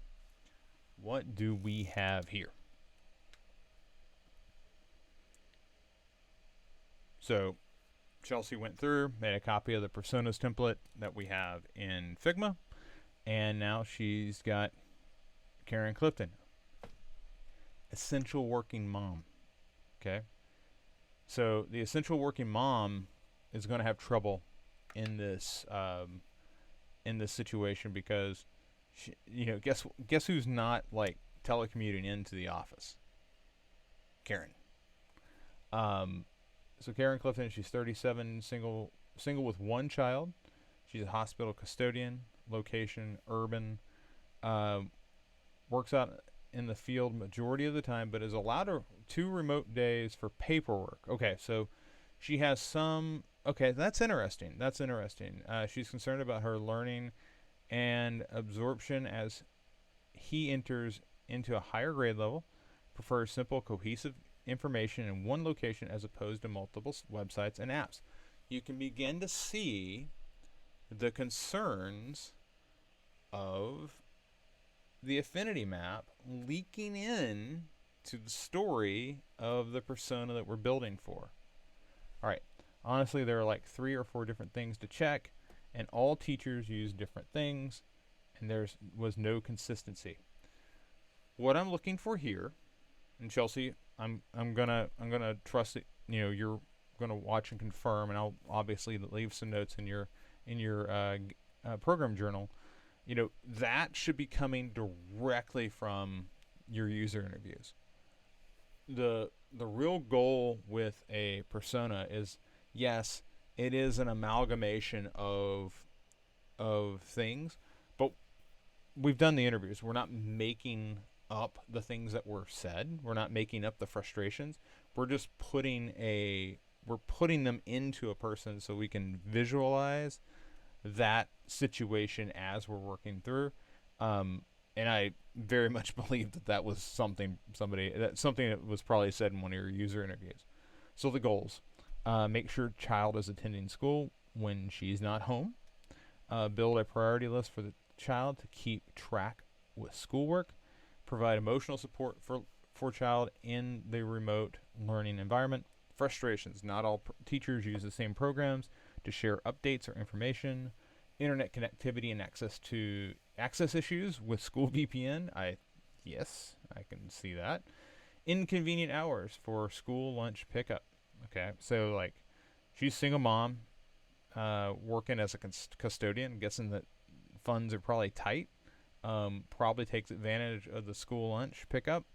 What do we have here? So Chelsea went through, made a copy of the personas template that we have in Figma, and now she's got Karen Clifton, essential working mom. Okay. So the essential working mom is going to have trouble in this situation, because guess who's not like telecommuting into the office? Karen. So Karen Clifton, she's 37, single with one child. She's a hospital custodian, location urban. Works out in the field majority of the time, but is allowed 2 remote days for paperwork. Okay, so she has some. Okay, that's interesting. She's concerned about her learning and absorption as he enters into a higher grade level. Prefers simple, cohesive information in one location as opposed to multiple websites and apps. You can begin to see the concerns of the affinity map leaking in to the story of the persona that we're building for. All right. Honestly, there are like 3 or 4 different things to check, and all teachers use different things, and there was no consistency. What I'm looking for here, and Chelsea, I'm gonna trust that you're gonna watch and confirm, and I'll obviously leave some notes in your program journal. That should be coming directly from your user interviews. The real goal with a persona is, yes, it is an amalgamation of things, but we've done the interviews. We're not making up the things that were said. We're not making up the frustrations. We're just putting them into a person so we can visualize that situation as we're working through. And I very much believe that was something that was probably said in one of your user interviews. So the goals: make sure child is attending school when she's not home. Build a priority list for the child to keep track with schoolwork. Provide emotional support for child in the remote learning environment. Frustrations: not all teachers use the same programs to share updates or information. Internet connectivity and access issues with school VPN. Yes, I can see that. Inconvenient hours for school lunch pickup. Okay, so like she's single mom, working as a custodian. Guessing that funds are probably tight. Probably takes advantage of the school lunch pickup,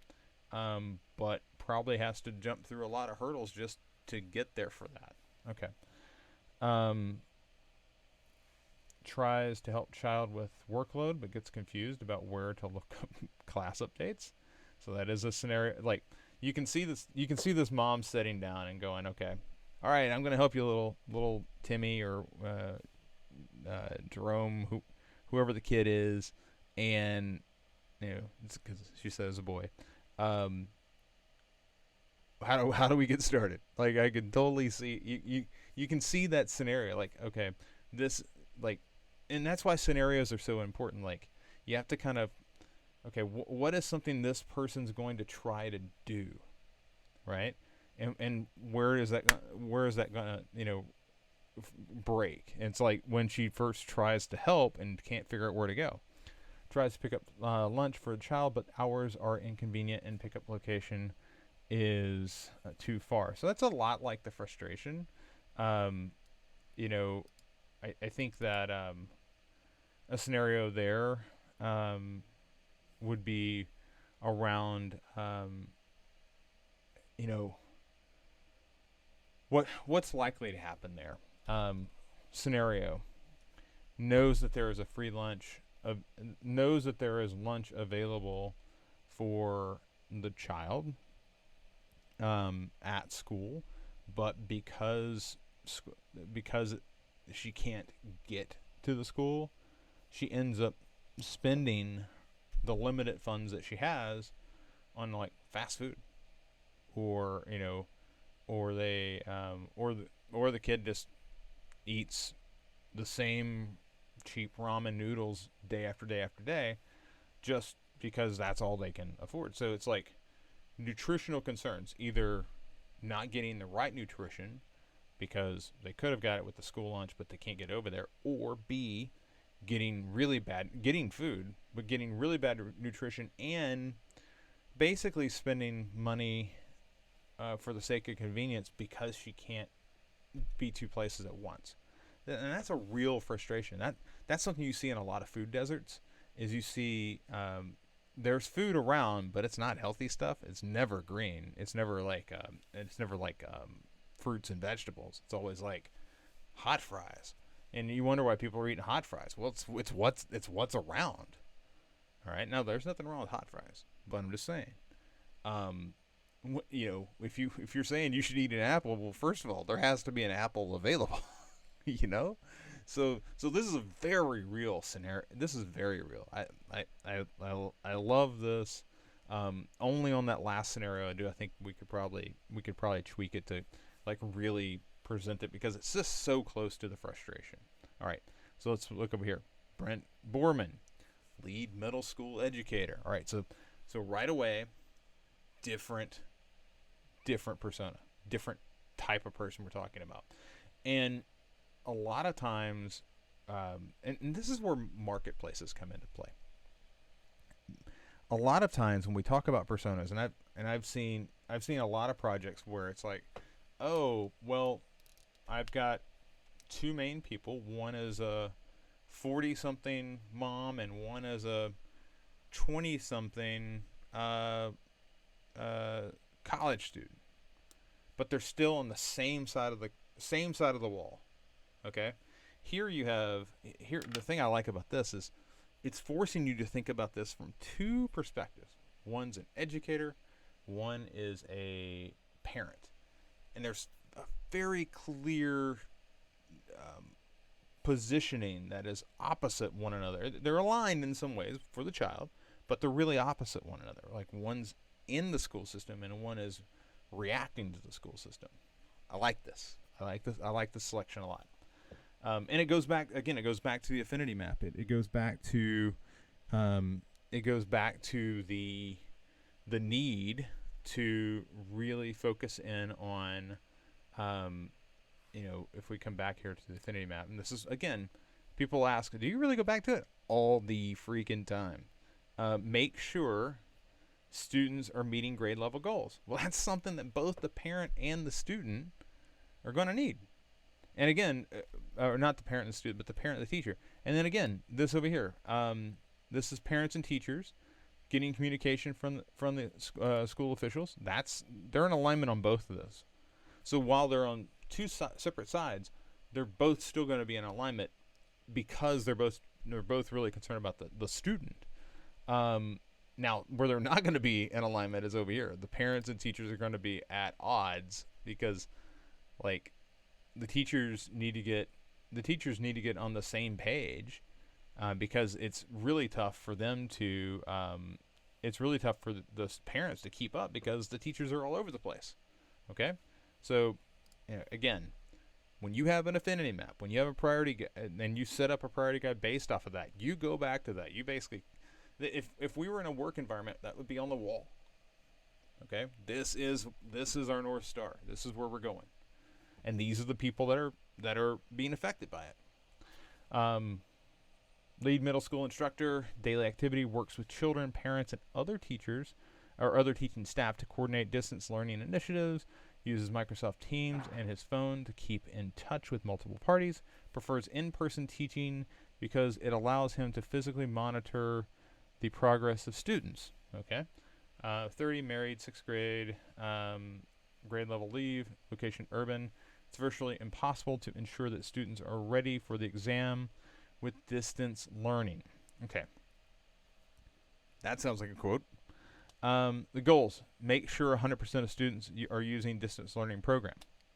but probably has to jump through a lot of hurdles just to get there for that. Okay. Um, Tries to help child with workload, but gets confused about where to look up class updates. So that is a scenario. Like you can see this. You can see this mom sitting down and going, "Okay, all right, I'm going to help you, little Timmy or Jerome, whoever the kid is," and because she says a boy. Um, how do we get started? Like I can totally see you can see that scenario. Like okay, this like, and that's why scenarios are so important. Like you have to kind of okay, what is something this person's going to try to do, right? And where is that gonna break? And it's like when she first tries to help and can't figure out where to go. Tries to pick up lunch for a child, but hours are inconvenient and pickup location is too far. So that's a lot like the frustration. Um, you know, I think that a scenario there would be around, you know, what's likely to happen there. Scenario knows that there is a free lunch, knows that there is lunch available for the child at school, but because she can't get to the school, she ends up spending the limited funds that she has on like fast food, or or the kid just eats the same cheap ramen noodles day after day after day, just because that's all they can afford. So it's like nutritional concerns, either not getting the right nutrition because they could have got it with the school lunch but they can't get over there, or B, getting food but getting really bad nutrition and basically spending money for the sake of convenience because she can't be two places at once. And that's a real frustration. That's something you see in a lot of food deserts. Is you see there's food around, but it's not healthy stuff. It's never green. It's never like fruits and vegetables. It's always like hot fries, and you wonder why people are eating hot fries. Well, it's what's around. All right, now there's nothing wrong with hot fries, but I'm just saying. If you're saying you should eat an apple, well, first of all, there has to be an apple available. you know so this is a very real scenario. This is very real. I love this. Only on that last scenario I think we could probably tweak it to like really present it, because it's just so close to the frustration. All right, so let's look over here. Brent Borman, lead middle school educator. All right, so right away, different persona, different type of person we're talking about. And a lot of times, and this is where marketplaces come into play. A lot of times when we talk about personas, and I've seen a lot of projects where it's like, oh, well, I've got two main people. One is a 40-something mom, and one is a 20-something college student. But they're still on the same side of the wall. Okay, here the thing I like about this is it's forcing you to think about this from two perspectives. One's an educator, one is a parent, and there's a very clear positioning that is opposite one another. They're aligned in some ways for the child, but they're really opposite one another. Like one's in the school system and one is reacting to the school system. I like this. I like this selection a lot. And it goes back to the affinity map. It goes back to the need to really focus in on, if we come back here to the affinity map, and this is, again, people ask, do you really go back to it? All the freaking time. Make sure students are meeting grade level goals. Well, that's something that both the parent and the student are going to need. And again, or not the parent and the student, but the parent and the teacher. And then again, this over here. This is parents and teachers getting communication from the school officials. They're in alignment on both of those. So while they're on two separate sides, they're both still going to be in alignment because they're both really concerned about the student. Now, where they're not going to be in alignment is over here. The parents and teachers are going to be at odds because, like, the teachers need to get on the same page, because it's really tough for them to. It's really tough for the parents to keep up because the teachers are all over the place. Okay, so again, when you have an affinity map, when you have a priority, and you set up a priority guide based off of that, you go back to that. You basically, if we were in a work environment, that would be on the wall. Okay, this is our North Star. This is where we're going, and these are the people that are being affected by it. Lead middle school instructor, daily activity, works with children, parents, and other teachers or other teaching staff to coordinate distance learning initiatives, uses Microsoft Teams and his phone to keep in touch with multiple parties, prefers in-person teaching because it allows him to physically monitor the progress of students. Okay. 30, married, 6th grade, grade level leave, location urban. It's virtually impossible to ensure that students are ready for the exam with distance learning. Okay. That sounds like a quote. The goals. Make sure 100% of students are using distance learning program.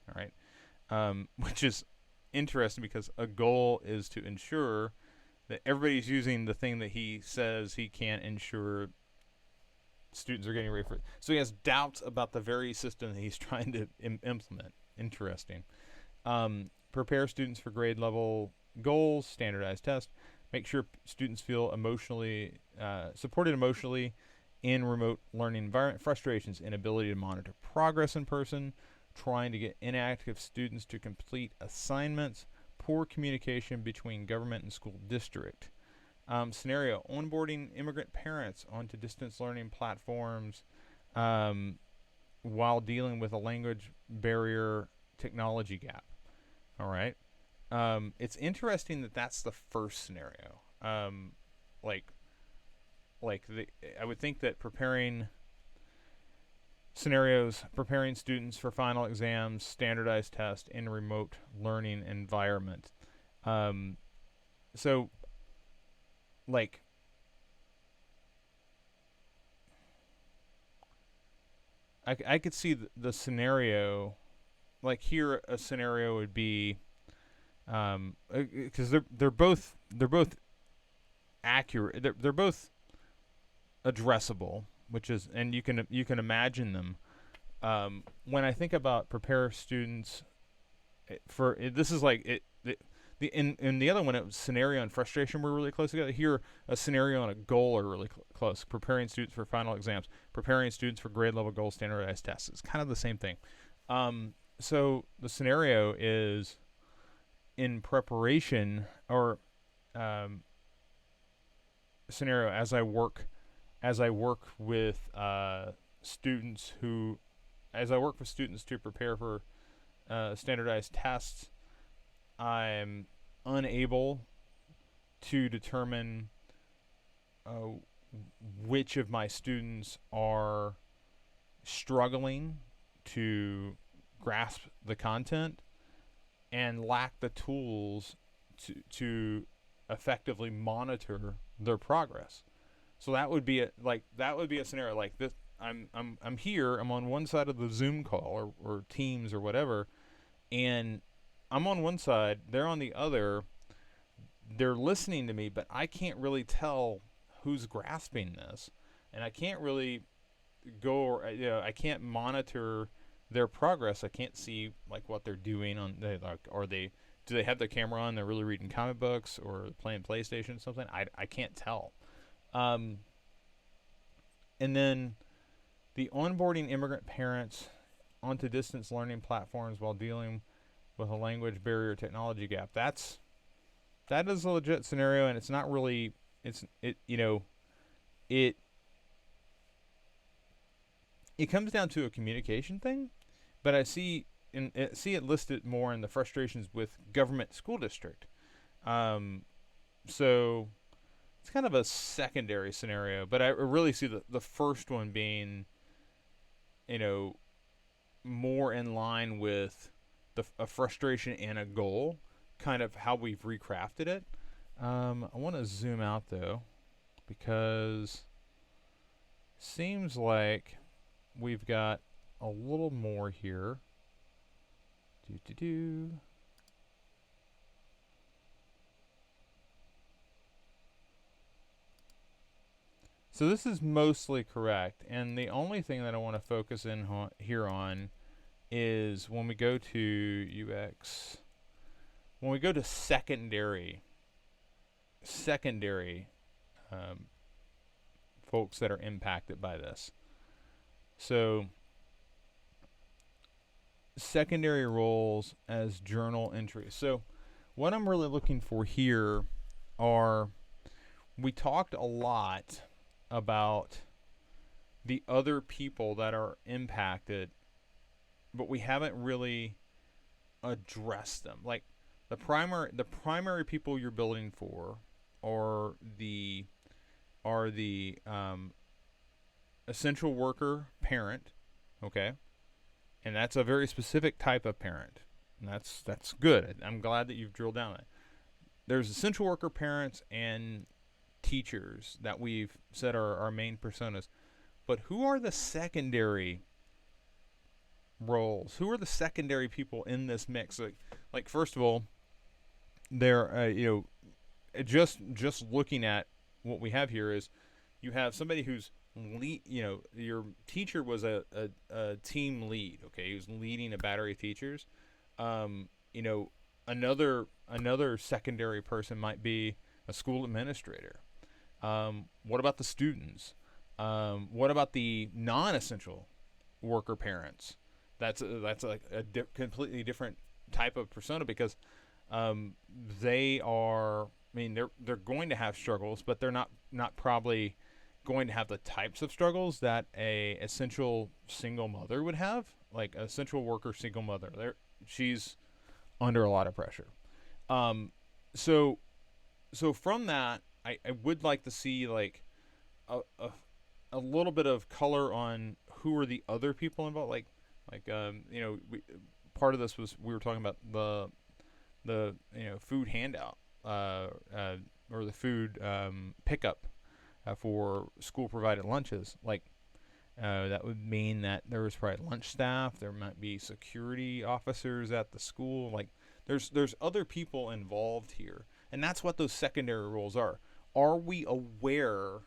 All right. Which is interesting because a goal is to ensure that everybody's using the thing that he says he can't ensure students are getting ready for it. So he has doubts about the very system that he's trying to implement. Interesting. Prepare students for grade level goals, standardized test. Make sure students feel emotionally supported emotionally in remote learning environment. Frustrations, inability to monitor progress in person, trying to get inactive students to complete assignments, poor communication between government and school district. Scenario, onboarding immigrant parents onto distance learning platforms while dealing with a language barrier technology gap. All right. It's interesting that that's the first scenario. I would think that preparing students for final exams, standardized test in remote learning environment. So, like, I could see the scenario, like here a scenario would be, because they're both accurate. They're both addressable, which is, and you can imagine them. When I think about prepare students for it, this is like it. In the other one, it was scenario and frustration were really close together. Here, a scenario and a goal are really close. Preparing students for final exams, preparing students for grade level goal standardized tests. It's kind of the same thing. So the scenario is in preparation, or scenario as I work with students to prepare for standardized tests. I'm unable to determine which of my students are struggling to grasp the content and lack the tools to effectively monitor their progress. So that would be a scenario like this. I'm here. I'm on one side of the Zoom call or Teams or whatever, and I'm on one side. They're on the other. They're listening to me, but I can't really tell who's grasping this, and I can't really I can't monitor their progress. I can't see like what they're doing on. Do they have their camera on? They're really reading comic books or playing PlayStation or something. I can't tell. And then the onboarding immigrant parents onto distance learning platforms while dealing with a language barrier technology gap. That is a legit scenario, and it's not really. It comes down to a communication thing, but I see see it listed more in the frustrations with government school district. So it's kind of a secondary scenario, but I really see the first one being, you know, more in line with a frustration and a goal, kind of how we've recrafted it. I want to zoom out though, because seems like we've got a little more here. So this is mostly correct, and the only thing that I want to focus in here on is when we go to UX, when we go to secondary folks that are impacted by this. So secondary roles as journal entries. So what I'm really looking for here are, we talked a lot about the other people that are impacted, but we haven't really addressed them. Like the primary people you're building for are the essential worker parent, okay, and that's a very specific type of parent, and that's good. I'm glad that you've drilled down on it. There's essential worker parents and teachers that we've said are our main personas, but who are the secondary roles? Who are the secondary people in this mix? Like first of all, they're just looking at what we have here is, you have somebody who's your teacher was a team lead, okay, he was leading a battery of teachers. Another secondary person might be a school administrator. What about the students? What about the non-essential worker parents? That's like a completely different type of persona, because they are, I mean, they're going to have struggles, but they're not probably going to have the types of struggles that a essential single mother would have. Like a essential worker single mother, she's under a lot of pressure. So from that, I would like to see like a little bit of color on who are the other people involved. Part of this was, we were talking about the food handout or the food pickup for school provided lunches. Like that would mean that there was probably lunch staff. There might be security officers at the school. Like there's other people involved here, and that's what those secondary roles are. Are we aware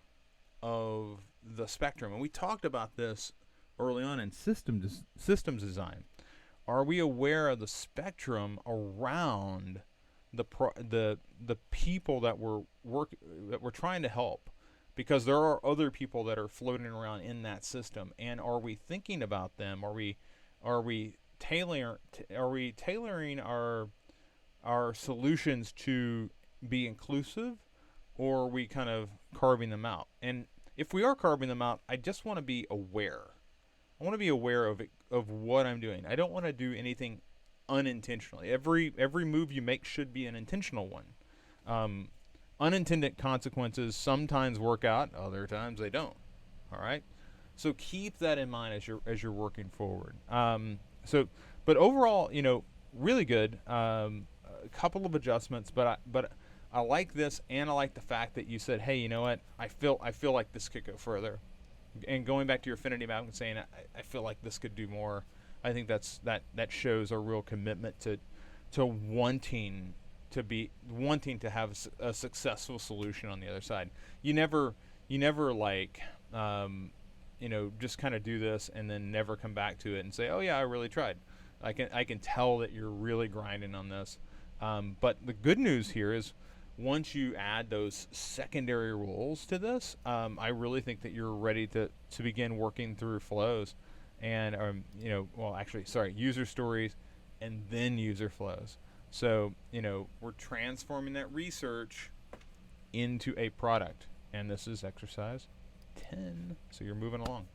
of the spectrum? And we talked about this early on in systems design. Are we aware of the spectrum around the people that we're trying to help? Because there are other people that are floating around in that system, and are we thinking about them? Are we tailoring our solutions to be inclusive, or are we kind of carving them out? And if we are carving them out, I just want to be aware. I want to be aware of what I'm doing. I don't want to do anything unintentionally. Every move you make should be an intentional one. Unintended consequences sometimes work out, other times they don't. All right, so keep that in mind as you're working forward. But overall, really good. A couple of adjustments, but I like this, and I like the fact that you said, hey, you know what? I feel like this could go further. And going back to your affinity map and saying, I feel like this could do more. I think that shows a real commitment to wanting to have a successful solution on the other side. You never like just kind of do this and then never come back to it and say, oh yeah, I really tried. I can tell that you're really grinding on this. But the good news here is, once you add those secondary roles to this, I really think that you're ready to begin working through flows, and user stories, and then user flows. So we're transforming that research into a product, and this is exercise 10. So you're moving along.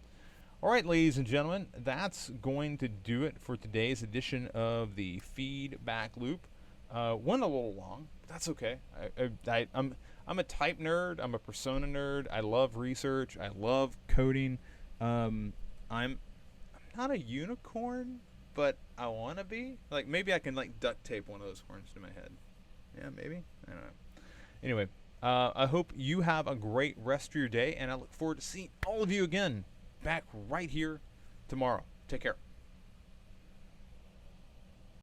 All right, ladies and gentlemen, that's going to do it for today's edition of the feedback loop. Went a little long, but that's okay. I'm a type nerd. I'm a persona nerd. I love research. I love coding. I'm not a unicorn, but I want to be. Like, maybe I can like duct tape one of those horns to my head. Yeah, maybe. I don't know. Anyway, I hope you have a great rest of your day, and I look forward to seeing all of you again back right here tomorrow. Take care.